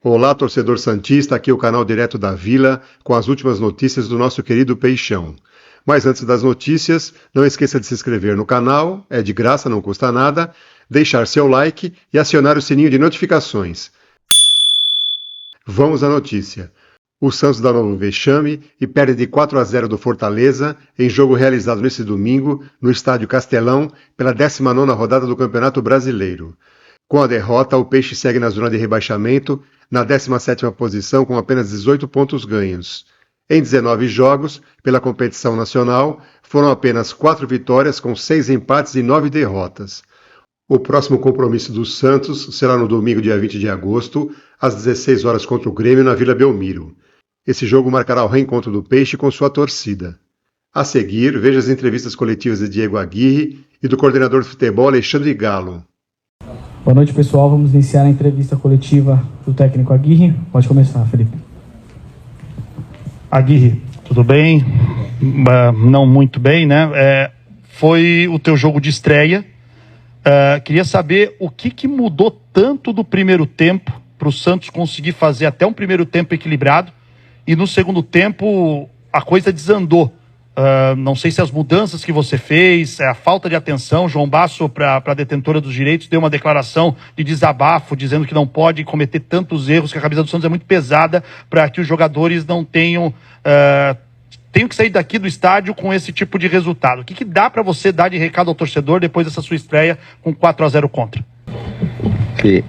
Olá, torcedor santista, aqui é o canal Direto da Vila, com as últimas notícias do nosso querido Peixão. Mas antes das notícias, não esqueça de se inscrever no canal, é de graça, não custa nada, deixar seu like e acionar o sininho de notificações. Vamos à notícia. O Santos dá novo vexame e perde de 4-0 do Fortaleza em jogo realizado neste domingo no Estádio Castelão pela 19ª rodada do Campeonato Brasileiro. Com a derrota, o Peixe segue na zona de rebaixamento, na 17ª posição com apenas 18 pontos ganhos. Em 19 jogos, pela competição nacional, foram apenas 4 vitórias com 6 empates e 9 derrotas. O próximo compromisso do Santos será no domingo, dia 20 de agosto, às 16 horas contra o Grêmio na Vila Belmiro. Esse jogo marcará o reencontro do Peixe com sua torcida. A seguir, veja as entrevistas coletivas de Diego Aguirre e do coordenador de futebol Alexandre Galo. Boa noite, pessoal. Vamos iniciar a entrevista coletiva do técnico Aguirre. Pode começar, Felipe. Aguirre, tudo bem? Não muito bem, né? Foi o teu jogo de estreia. Queria saber o que mudou tanto do primeiro tempo para o Santos conseguir fazer até um primeiro tempo equilibrado e no segundo tempo a coisa desandou. Não sei se as mudanças que você fez, a falta de atenção. João Basso, para a detentora dos direitos, deu uma declaração de desabafo, dizendo que não pode cometer tantos erros, que a camisa do Santos é muito pesada para que os jogadores não tenham que sair daqui do estádio com esse tipo de resultado. O que dá para você dar de recado ao torcedor depois dessa sua estreia com 4-0 contra? Sí,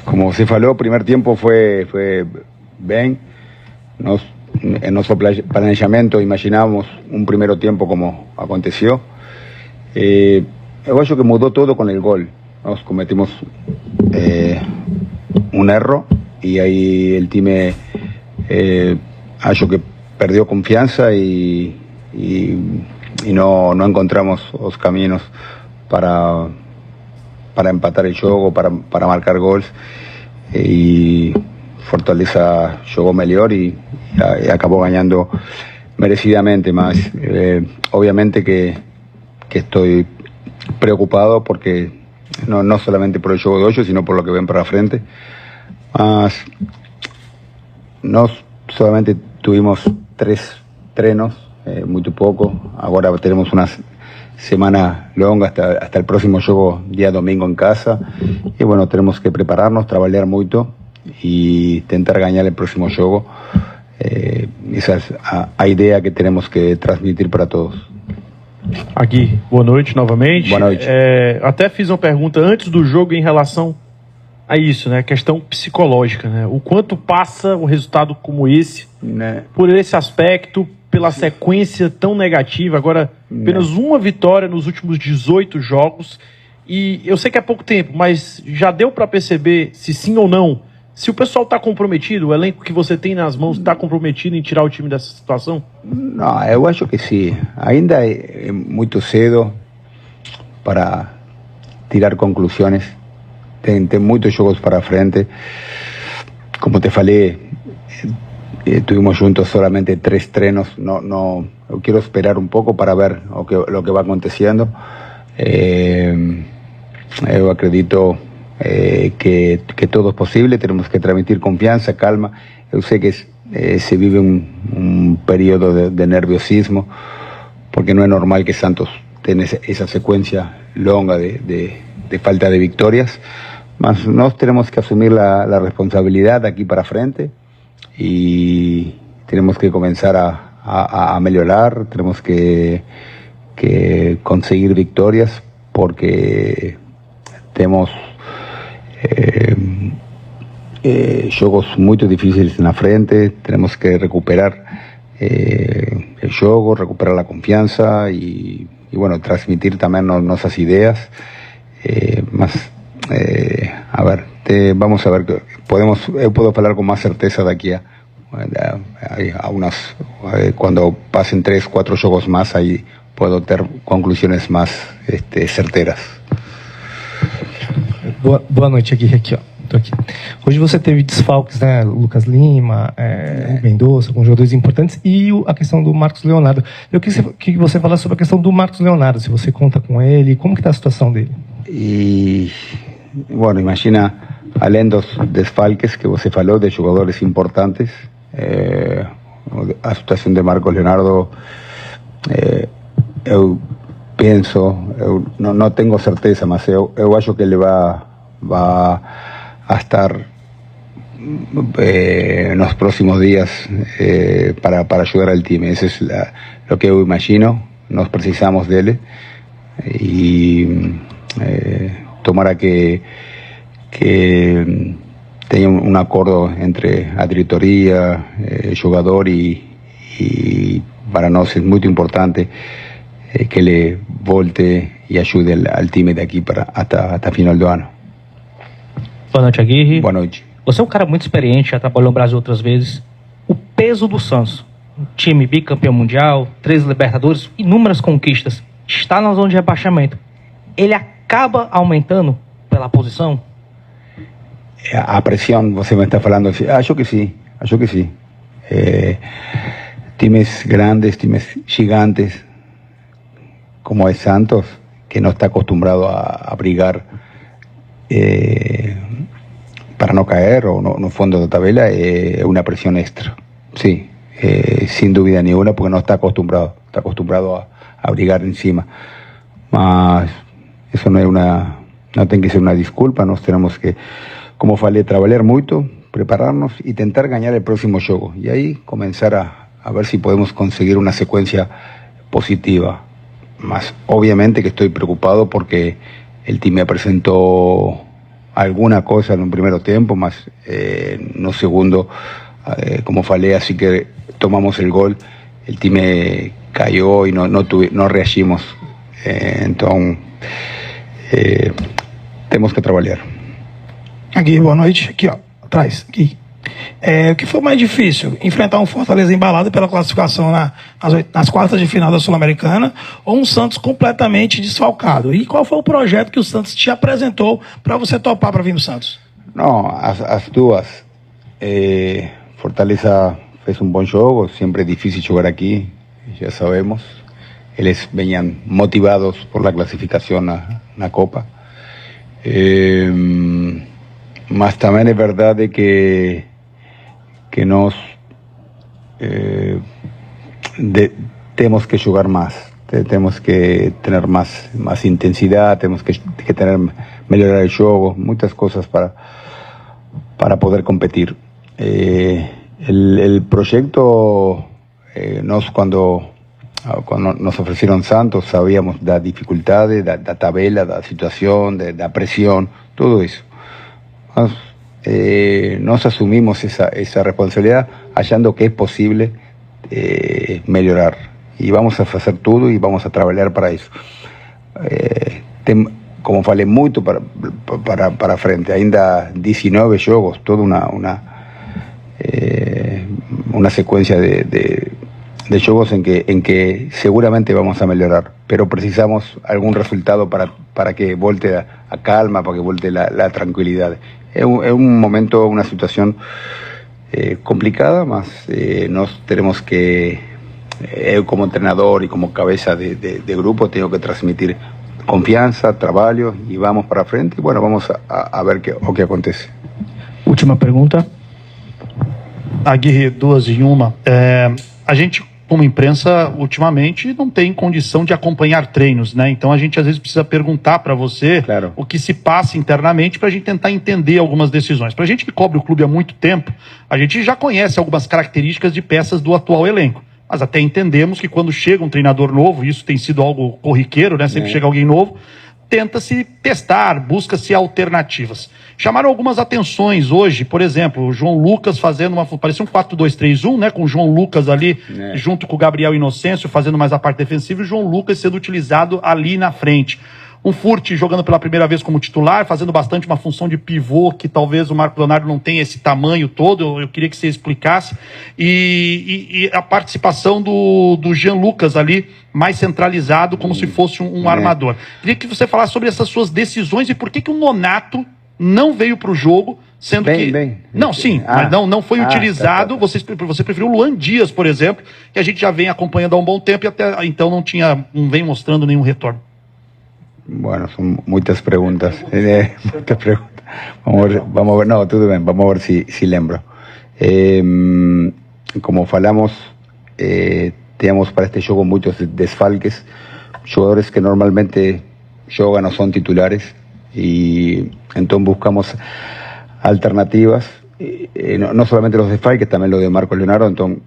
como você falou, o primeiro tempo foi bem. En nuestro planejamiento imaginamos un primer tiempo como aconteció. Yo acho que mudó todo con el gol. Nos cometimos un error y ahí el time acho que perdió confianza y no encontramos los caminos para empatar el juego, para marcar gols. Y Fortaleza jugó mejor y acabó ganando merecidamente más. Obviamente que estoy preocupado porque no solamente por el juego de hoy, sino por lo que ven para frente. Mas no solamente tuvimos 3 trenos, muy poco. Ahora tenemos una semana longa hasta el próximo juego día domingo en casa. Y bueno, tenemos que prepararnos, trabajar mucho y tentar ganar el próximo juego. Essa é a ideia que temos que transmitir para todos. Aqui, boa noite novamente. Boa noite. Até fiz uma pergunta antes do jogo em relação a isso, né? Questão psicológica, né? O quanto passa um resultado como esse, né, por esse aspecto, pela sequência tão negativa, agora apenas uma vitória nos últimos 18 jogos, e eu sei que é pouco tempo, mas já deu para perceber se sim ou não, se o pessoal está comprometido, o elenco que você tem nas mãos está comprometido em tirar o time dessa situação? Não, eu acho que sim. Ainda é muito cedo para tirar conclusões. Tem muitos jogos para frente. Como te falei, estuvimos juntos solamente 3 treinos. Eu quero esperar um pouco para ver o que vai acontecendo. Eu acredito que todo es posible. Tenemos que transmitir confianza, calma. Yo sé que se vive un periodo de nerviosismo, porque no es normal que Santos tenga esa secuencia longa de falta de victorias. Mas nos tenemos que asumir la responsabilidad de aquí para frente y tenemos que comenzar a mejorar. Tenemos que conseguir victorias porque tenemos jogos muy difíciles en la frente. Tenemos que recuperar el juego, recuperar la confianza y bueno, transmitir también nuestras ideas. A ver, vamos a ver, yo puedo hablar con más certeza de aquí a unas, cuando pasen 3, 4 jogos más, ahí puedo tener conclusiones más certeras. Boa noite, Aguirre, aqui, ó. Tô aqui. Hoje você teve desfalques, né? Lucas Lima, o Mendonça, alguns jogadores importantes, e a questão do Marcos Leonardo. Eu queria que você falasse sobre a questão do Marcos Leonardo, se você conta com ele, como que está a situação dele? Y bueno, imagina além dos desfalques que você falou, de jogadores importantes, a situação de Marcos Leonardo, eu penso, não tenho certeza, mas eu acho que ele vai a estar nos próximos días para ayudar al time. Eso es lo que yo imagino. Nos precisamos de él y tomara que tenha un acuerdo entre a diretoria, jugador y para nós es muy importante que ele volte e ajude al time de aqui hasta final do ano. Boa noite, Aguirre. Boa noite. Você é um cara muito experiente, já trabalhou no Brasil outras vezes. O peso do Santos, um time bicampeão mundial, 3 Libertadores, inúmeras conquistas, está na zona de rebaixamento. Ele acaba aumentando pela posição? A pressão, você me está falando assim, acho que sim. Times grandes, times gigantes, como é Santos, que não está acostumbrado a brigar para no caer o no fondo de tabela, es una presión extra, sí, sin duda ninguna, porque no está acostumbrado a brigar encima. Mas eso no tiene que ser una disculpa, nos tenemos que, como falei, trabajar mucho, prepararnos y tentar ganar el próximo juego, y ahí comenzar a ver si podemos conseguir una secuencia positiva. Mas obviamente que estoy preocupado porque el team me presentó alguna cosa en un primer tiempo, más no segundo, como falei, así que tomamos el gol, el time cayó y no reagimos, entonces temos que trabalhar. Aqui, boa noite, aqui ó, atrás, aqui. O que foi mais difícil? Enfrentar um Fortaleza embalado pela classificação nas quartas de final da Sul-Americana ou um Santos completamente desfalcado? E qual foi o projeto que o Santos te apresentou para você topar para vir no Santos? Não, as duas. Fortaleza fez um bom jogo, sempre é difícil jogar aqui, já sabemos. Eles venham motivados por la classificação na Copa. Mas também é verdade que nós temos que jogar mais, temos que ter mais intensidade, temos que melhorar o jogo, muitas coisas para poder competir. O projeto, nós quando nos ofereceram Santos, sabíamos da dificuldade, da tabela, da situação, da pressão, tudo isso. Mas, nos asumimos esa responsabilidad, achando que es posible mejorar, y vamos a hacer todo y vamos a trabajar para eso. Como falei, muito para frente, ainda 19 jogos, toda una secuencia de jogos en que seguramente vamos a mejorar, pero precisamos algún resultado para que volte a calma, para que volte la tranquilidad. Es un momento, una situación complicada, mas nos tenemos que, como entrenador y como cabeza de grupo, tengo que transmitir confianza, trabajo, y vamos para frente, y bueno, vamos a ver o que acontece. Última pergunta. Aguirre, 2 em 1. A gente, como imprensa, ultimamente não tem condição de acompanhar treinos, né? Então a gente às vezes precisa perguntar para você, claro, o que se passa internamente para a gente tentar entender algumas decisões. Para a gente que cobre o clube há muito tempo, a gente já conhece algumas características de peças do atual elenco. Mas até entendemos que quando chega um treinador novo, isso tem sido algo corriqueiro, né? Sempre chega alguém novo, tenta-se testar, busca-se alternativas. Chamaram algumas atenções hoje, por exemplo, o João Lucas fazendo parecia um 4-2-3-1, né, com o João Lucas ali, junto com o Gabriel Inocêncio, fazendo mais a parte defensiva, e o João Lucas sendo utilizado ali na frente. Um Furt jogando pela primeira vez como titular, fazendo bastante uma função de pivô, que talvez o Marcos Leonardo não tenha esse tamanho todo, eu queria que você explicasse. E a participação do Jean Lucas ali, mais centralizado, como se fosse um armador. Queria que você falasse sobre essas suas decisões e por que o Nonato não veio para o jogo, sendo que... Não, sim, mas não foi utilizado. Tá. Você preferiu o Luan Dias, por exemplo, que a gente já vem acompanhando há um bom tempo e até então não vem mostrando nenhum retorno. Bueno, son muchas preguntas. Muchas preguntas. vamos a ver, no, todo bien, vamos a ver si lembro. Como falamos, teníamos para este juego muchos desfalques, jugadores que normalmente juegan o son titulares, y entonces buscamos alternativas, no solamente los desfalques, también lo de Marcos Leonardo, entonces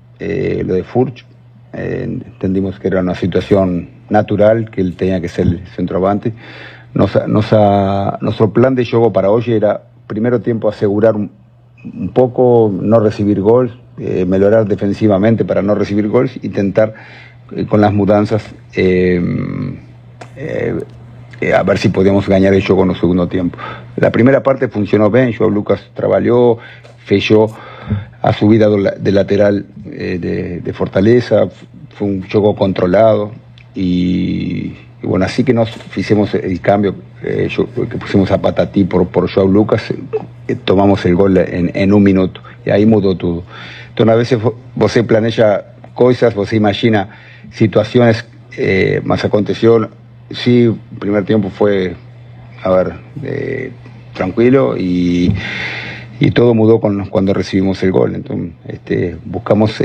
lo de Furch, entendimos que era una situación natural, que él tenía que ser el centroavante. Nuestro plan de juego para hoy era, primero tiempo, asegurar un poco, no recibir gol, mejorar defensivamente para no recibir goles, intentar con las mudanzas a ver si podíamos ganar el juego en el segundo tiempo. La primera parte funcionó bien, Joao Lucas trabajó, fechó a subida de lateral de Fortaleza, fue un juego controlado, y bueno, así que nos hicimos el cambio, que pusimos a Patatí por Joao Lucas, tomamos el gol en un minuto, y ahí mudó todo. Entonces a veces você planeja cosas, você imagina situaciones, más aconteció. Sí, el primer tiempo fue, tranquilo, y todo mudó cuando recibimos el gol. Entonces buscamos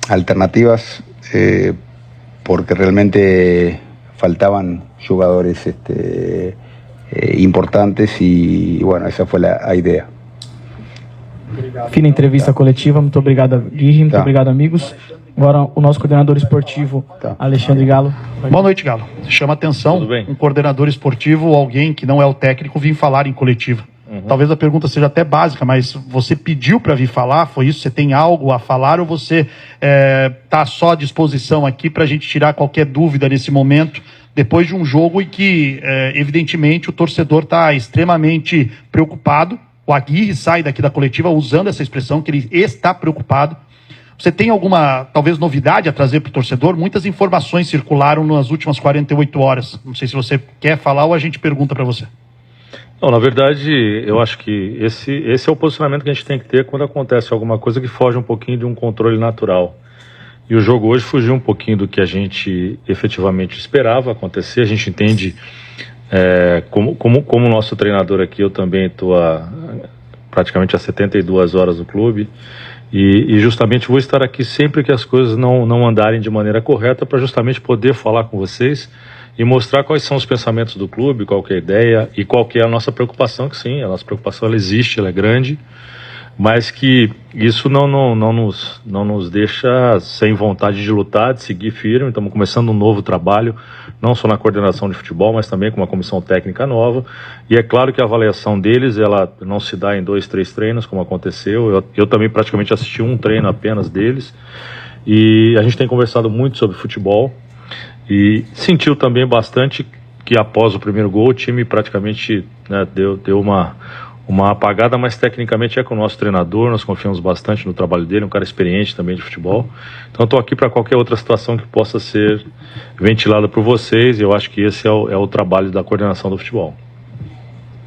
alternativas, porque realmente faltaban jugadores importantes, y bueno, esa fue la idea. Fina entrevista coletiva, muito obrigado, Guirri, muito obrigado, amigos. Agora o nosso coordenador esportivo, Alexandre Galo. Boa noite, Galo. Chama atenção um coordenador esportivo, alguém que não é o técnico, vir falar em coletiva. Talvez a pergunta seja até básica, mas você pediu para vir falar, foi isso? Você tem algo a falar, ou você está só à disposição aqui para a gente tirar qualquer dúvida nesse momento, depois de um jogo em que, evidentemente, o torcedor está extremamente preocupado? O Aguirre sai daqui da coletiva usando essa expressão, que ele está preocupado. Você tem alguma, talvez, novidade a trazer para o torcedor? Muitas informações circularam nas últimas 48 horas. Não sei se você quer falar ou a gente pergunta para você. Não, na verdade, eu acho que esse é o posicionamento que a gente tem que ter quando acontece alguma coisa que foge um pouquinho de um controle natural. E o jogo hoje fugiu um pouquinho do que a gente efetivamente esperava acontecer. A gente entende, como nosso treinador aqui, eu também estou praticamente há 72 horas no clube, e justamente vou estar aqui sempre que as coisas não andarem de maneira correta, para justamente poder falar com vocês e mostrar quais são os pensamentos do clube, qual que é a ideia e qual que é a nossa preocupação, que sim, a nossa preocupação ela existe, ela é grande, mas que isso não nos deixa sem vontade de lutar, de seguir firme. Estamos começando um novo trabalho, não só na coordenação de futebol, mas também com uma comissão técnica nova, e é claro que a avaliação deles, ela não se dá em 2, 3 treinos, como aconteceu. Eu também praticamente assisti um treino apenas deles, e a gente tem conversado muito sobre futebol, e sentiu também bastante que após o primeiro gol o time praticamente, né, deu uma apagada, mas tecnicamente é com o nosso treinador, nós confiamos bastante no trabalho dele, um cara experiente também de futebol. Então estou aqui para qualquer outra situação que possa ser ventilada por vocês, e eu acho que esse é o trabalho da coordenação do futebol.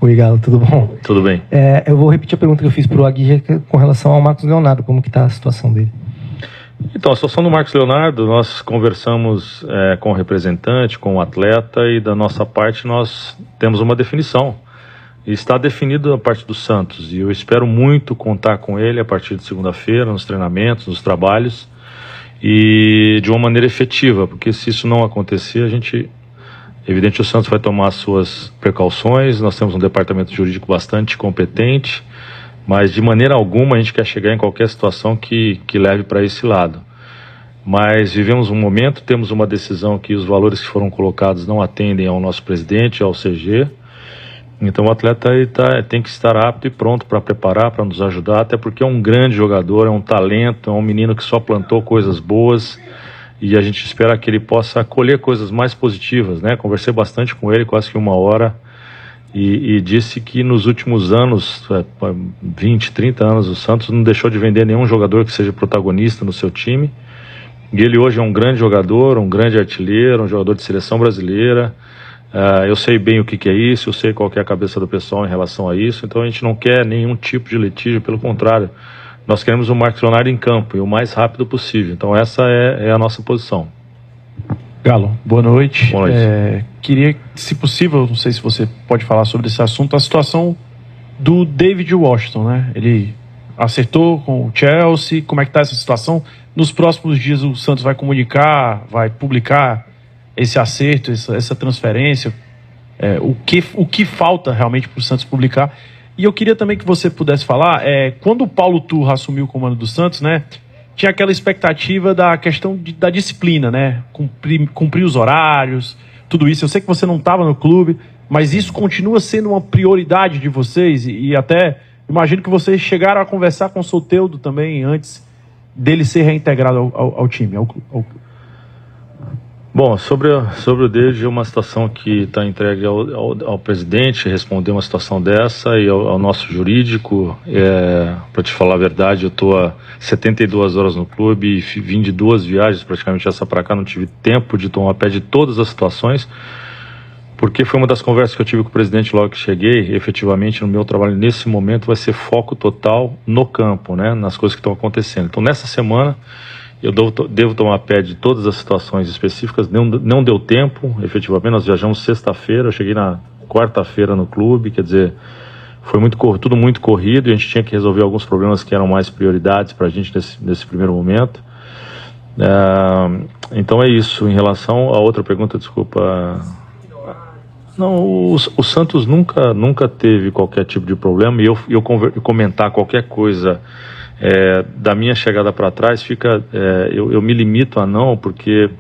Oi, Galo, tudo bom? Tudo bem. Eu vou repetir a pergunta que eu fiz para o Aguirre com relação ao Marcos Leonardo, como que está a situação dele? Então, a situação do Marcos Leonardo, nós conversamos com o representante, com o atleta, e da nossa parte nós temos uma definição. E está definido a parte do Santos, e eu espero muito contar com ele a partir de segunda-feira, nos treinamentos, nos trabalhos, e de uma maneira efetiva, porque se isso não acontecer, evidente, o Santos vai tomar as suas precauções. Nós temos um departamento jurídico bastante competente, mas de maneira alguma a gente quer chegar em qualquer situação que leve para esse lado. Mas vivemos um momento, temos uma decisão que os valores que foram colocados não atendem ao nosso presidente, ao CG. Então o atleta tem que estar apto e pronto para preparar, para nos ajudar, até porque é um grande jogador, é um talento, é um menino que só plantou coisas boas, e a gente espera que ele possa colher coisas mais positivas, né? Conversei bastante com ele, quase que 1 hora, e disse que nos últimos anos, 20, 30 anos, o Santos não deixou de vender nenhum jogador que seja protagonista no seu time, e ele hoje é um grande jogador, um grande artilheiro, um jogador de seleção brasileira. Eu sei bem o que é isso, eu sei qual que é a cabeça do pessoal em relação a isso, então a gente não quer nenhum tipo de litígio, pelo contrário, nós queremos o Marcos Leonardo em campo, e o mais rápido possível. Então essa é a nossa posição. Galo, boa noite. Boa noite. Queria, se possível, não sei se você pode falar sobre esse assunto, a situação do David Washington, né? Ele acertou com o Chelsea. Como é que está essa situação? Nos próximos dias o Santos vai comunicar, vai publicar esse acerto, essa transferência, o que falta realmente para o Santos publicar. E eu queria também que você pudesse falar, quando o Paulo Turra assumiu o comando do Santos, né, tinha aquela expectativa da questão da disciplina, né, cumprir os horários, tudo isso. Eu sei que você não estava no clube, mas isso continua sendo uma prioridade de vocês, e até imagino que vocês chegaram a conversar com o Soteldo também antes dele ser reintegrado ao time, ao clube. Bom, sobre o David, é uma situação que está entregue ao presidente responder uma situação dessa e ao nosso jurídico. Para te falar a verdade, eu estou há 72 horas no clube e vim de 2 viagens, praticamente essa para cá, não tive tempo de tomar pé de todas as situações, porque foi uma das conversas que eu tive com o presidente logo que cheguei. Efetivamente, no meu trabalho nesse momento vai ser foco total no campo, né, nas coisas que estão acontecendo. Então, nessa semana, eu devo tomar pé de todas as situações específicas. Não deu tempo, efetivamente. Nós viajamos sexta-feira, eu cheguei na quarta-feira no clube, quer dizer, foi tudo muito corrido, e a gente tinha que resolver alguns problemas que eram mais prioridades para a gente nesse primeiro momento. Então é isso. Em relação à outra pergunta, desculpa. Não, o Santos nunca teve qualquer tipo de problema, e eu comentar qualquer coisa da minha chegada para trás, eu me limito a não, porque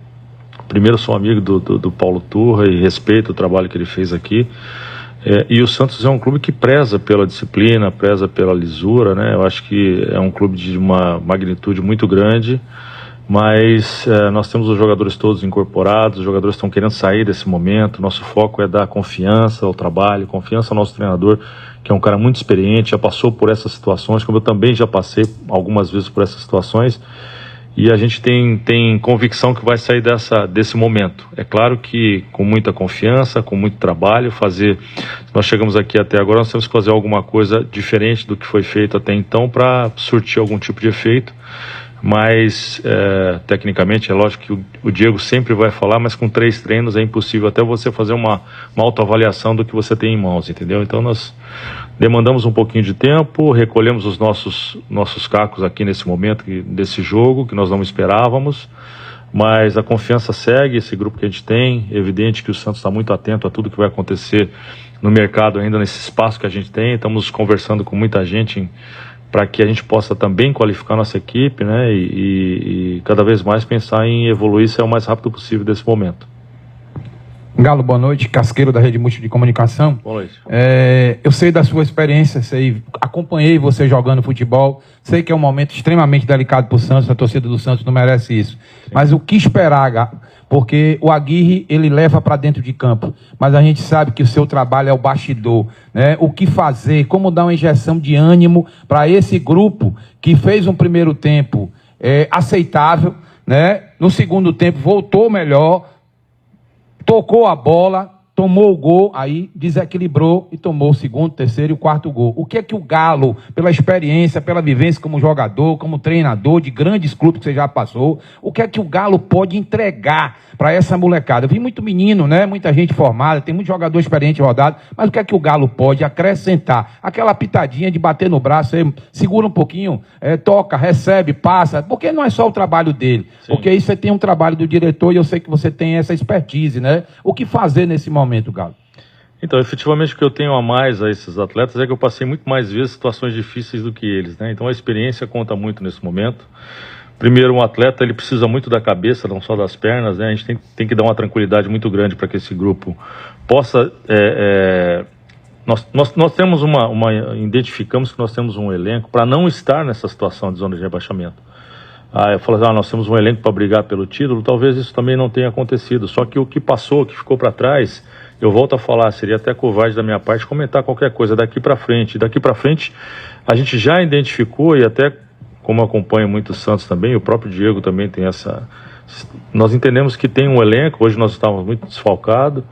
primeiro sou amigo do Paulo Turra e respeito o trabalho que ele fez aqui, e o Santos é um clube que preza pela disciplina, preza pela lisura, né? Eu acho que é um clube de uma magnitude muito grande, mas nós temos os jogadores todos incorporados, os jogadores estão querendo sair desse momento. Nosso foco é dar confiança ao trabalho, confiança ao nosso treinador, que é um cara muito experiente, já passou por essas situações, como eu também já passei algumas vezes por essas situações, e a gente tem convicção que vai sair desse momento. É claro que com muita confiança, com muito trabalho, nós chegamos aqui até agora, nós temos que fazer alguma coisa diferente do que foi feito até então para surtir algum tipo de efeito. Mas, tecnicamente, é lógico que o Diego sempre vai falar, mas com 3 treinos é impossível até você fazer uma autoavaliação do que você tem em mãos, entendeu? Então nós demandamos um pouquinho de tempo, recolhemos os nossos cacos aqui nesse momento, desse jogo, que nós não esperávamos, mas a confiança segue, esse grupo que a gente tem. É evidente que o Santos está muito atento a tudo que vai acontecer no mercado ainda, nesse espaço que a gente tem. Estamos conversando com muita gente para que a gente possa também qualificar nossa equipe, né, e cada vez mais pensar em evoluir o mais rápido possível desse momento. Galo, boa noite. Casqueiro da Rede Múltipla de Comunicação. Boa noite. Eu sei da sua experiência, acompanhei você jogando futebol, sei que é um momento extremamente delicado para o Santos, a torcida do Santos não merece isso. Sim. Mas o que esperar, porque o Aguirre, ele leva para dentro de campo, mas a gente sabe que o seu trabalho é o bastidor, né? O que fazer, como dar uma injeção de ânimo para esse grupo que fez um primeiro tempo aceitável, né? No segundo tempo voltou melhor, tocou a bola, tomou o gol, aí desequilibrou e tomou o segundo, terceiro e o quarto gol. O que é que o Galo, pela experiência, pela vivência como jogador, como treinador de grandes clubes que você já passou, o que é que o Galo pode entregar para essa molecada? Eu vi muito menino, né? Muita gente formada, tem muito jogador experiente rodado, mas o que é que o Galo pode acrescentar? Aquela pitadinha de bater no braço, segura um pouquinho, toca, recebe, passa, porque não é só o trabalho dele. Sim. Porque aí você tem um trabalho do diretor e eu sei que você tem essa expertise, né? O que fazer nesse momento, Galo? Então, efetivamente, o que eu tenho a mais a esses atletas é que eu passei muito mais vezes situações difíceis do que eles, né? Então a experiência conta muito nesse momento. Primeiro, um atleta, ele precisa muito da cabeça, não só das pernas, né? A gente tem que dar uma tranquilidade muito grande para que esse grupo possa... Nós temos identificamos que nós temos um elenco para não estar nessa situação de zona de rebaixamento. Eu falo assim, nós temos um elenco para brigar pelo título, talvez isso também não tenha acontecido. Só que o que passou, o que ficou para trás, eu volto a falar, seria até covarde da minha parte comentar qualquer coisa daqui para frente. Daqui para frente, a gente já identificou, e até como acompanho muito o Santos também, o próprio Diego também tem essa... Nós entendemos que tem um elenco, hoje nós estávamos muito desfalcados,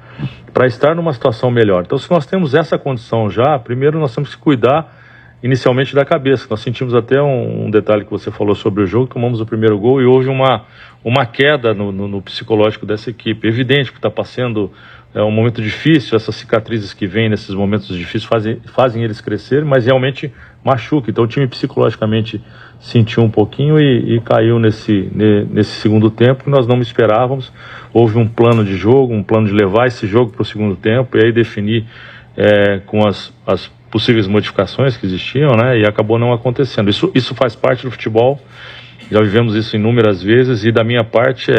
para estar numa situação melhor. Então, se nós temos essa condição já, primeiro nós temos que cuidar inicialmente da cabeça. Nós sentimos até um detalhe que você falou sobre o jogo, tomamos o primeiro gol e houve uma queda no psicológico dessa equipe. Evidente que está passando é um momento difícil, essas cicatrizes que vêm nesses momentos difíceis fazem eles crescerem, mas realmente machuca. Então o time psicologicamente sentiu um pouquinho e caiu nesse segundo tempo que nós não esperávamos. Houve um plano de jogo, um plano de levar esse jogo para o segundo tempo e aí definir com as possíveis modificações que existiam, né? E acabou não acontecendo. Isso faz parte do futebol, já vivemos isso inúmeras vezes, e da minha parte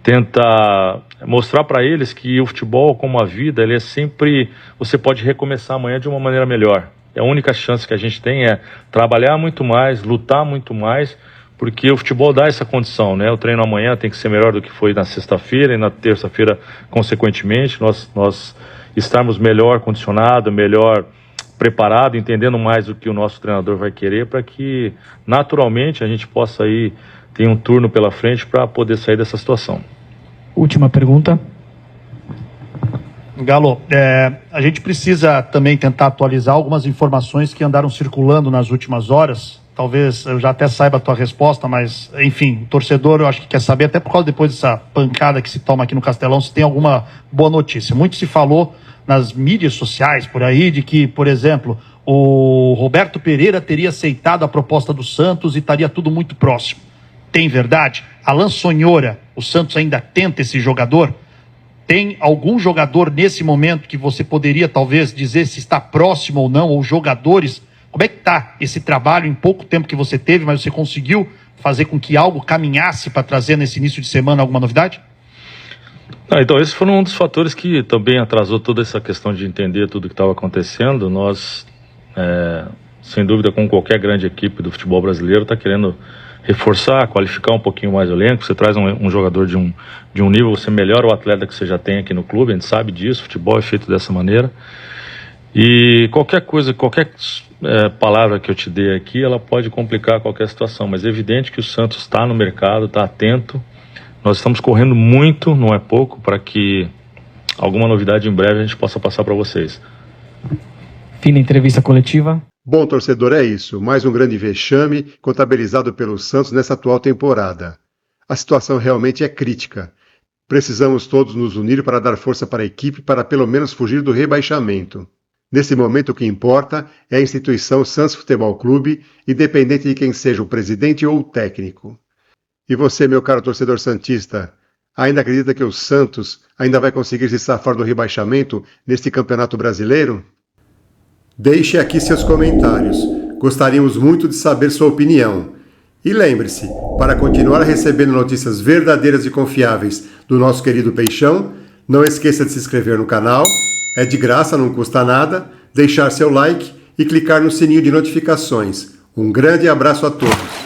tenta mostrar para eles que o futebol, como a vida, ele é sempre, você pode recomeçar amanhã de uma maneira melhor. A única chance que a gente tem é trabalhar muito mais, lutar muito mais, porque o futebol dá essa condição, né? O treino amanhã tem que ser melhor do que foi na sexta-feira e na terça-feira, consequentemente, nós estarmos melhor condicionado, melhor preparado, entendendo mais o que o nosso treinador vai querer, para que naturalmente a gente possa aí ter um turno pela frente para poder sair dessa situação. Última pergunta. Galo, a gente precisa também tentar atualizar algumas informações que andaram circulando nas últimas horas. Talvez eu já até saiba a tua resposta, mas, enfim, o torcedor eu acho que quer saber, até por causa depois dessa pancada que se toma aqui no Castelão, se tem alguma boa notícia. Muito se falou nas mídias sociais por aí de que, por exemplo, o Roberto Pereira teria aceitado a proposta do Santos e estaria tudo muito próximo. Tem verdade? Alan Sonhora, o Santos ainda tenta esse jogador? Tem algum jogador nesse momento que você poderia talvez dizer se está próximo ou não, ou jogadores? Como é que está esse trabalho em pouco tempo que você teve, mas você conseguiu fazer com que algo caminhasse para trazer nesse início de semana alguma novidade? Então, esse foi um dos fatores que também atrasou toda essa questão de entender tudo o que estava acontecendo. Nós, sem dúvida, como qualquer grande equipe do futebol brasileiro, está querendo reforçar, qualificar um pouquinho mais o elenco. Você traz um jogador de um nível, você melhora o atleta que você já tem aqui no clube, a gente sabe disso, o futebol é feito dessa maneira. E qualquer coisa, qualquer palavra que eu te dê aqui, ela pode complicar qualquer situação, mas é evidente que o Santos está no mercado, está atento. Nós estamos correndo muito, não é pouco, para que alguma novidade em breve a gente possa passar para vocês. Fim da entrevista coletiva. Bom, torcedor, é isso. Mais um grande vexame contabilizado pelo Santos nessa atual temporada. A situação realmente é crítica. Precisamos todos nos unir para dar força para a equipe para pelo menos fugir do rebaixamento. Nesse momento o que importa é a instituição Santos Futebol Clube, independente de quem seja o presidente ou o técnico. E você, meu caro torcedor santista, ainda acredita que o Santos ainda vai conseguir se safar do rebaixamento neste campeonato brasileiro? Deixe aqui seus comentários. Gostaríamos muito de saber sua opinião. E lembre-se, para continuar recebendo notícias verdadeiras e confiáveis do nosso querido Peixão, não esqueça de se inscrever no canal, é de graça, não custa nada, deixar seu like e clicar no sininho de notificações. Um grande abraço a todos.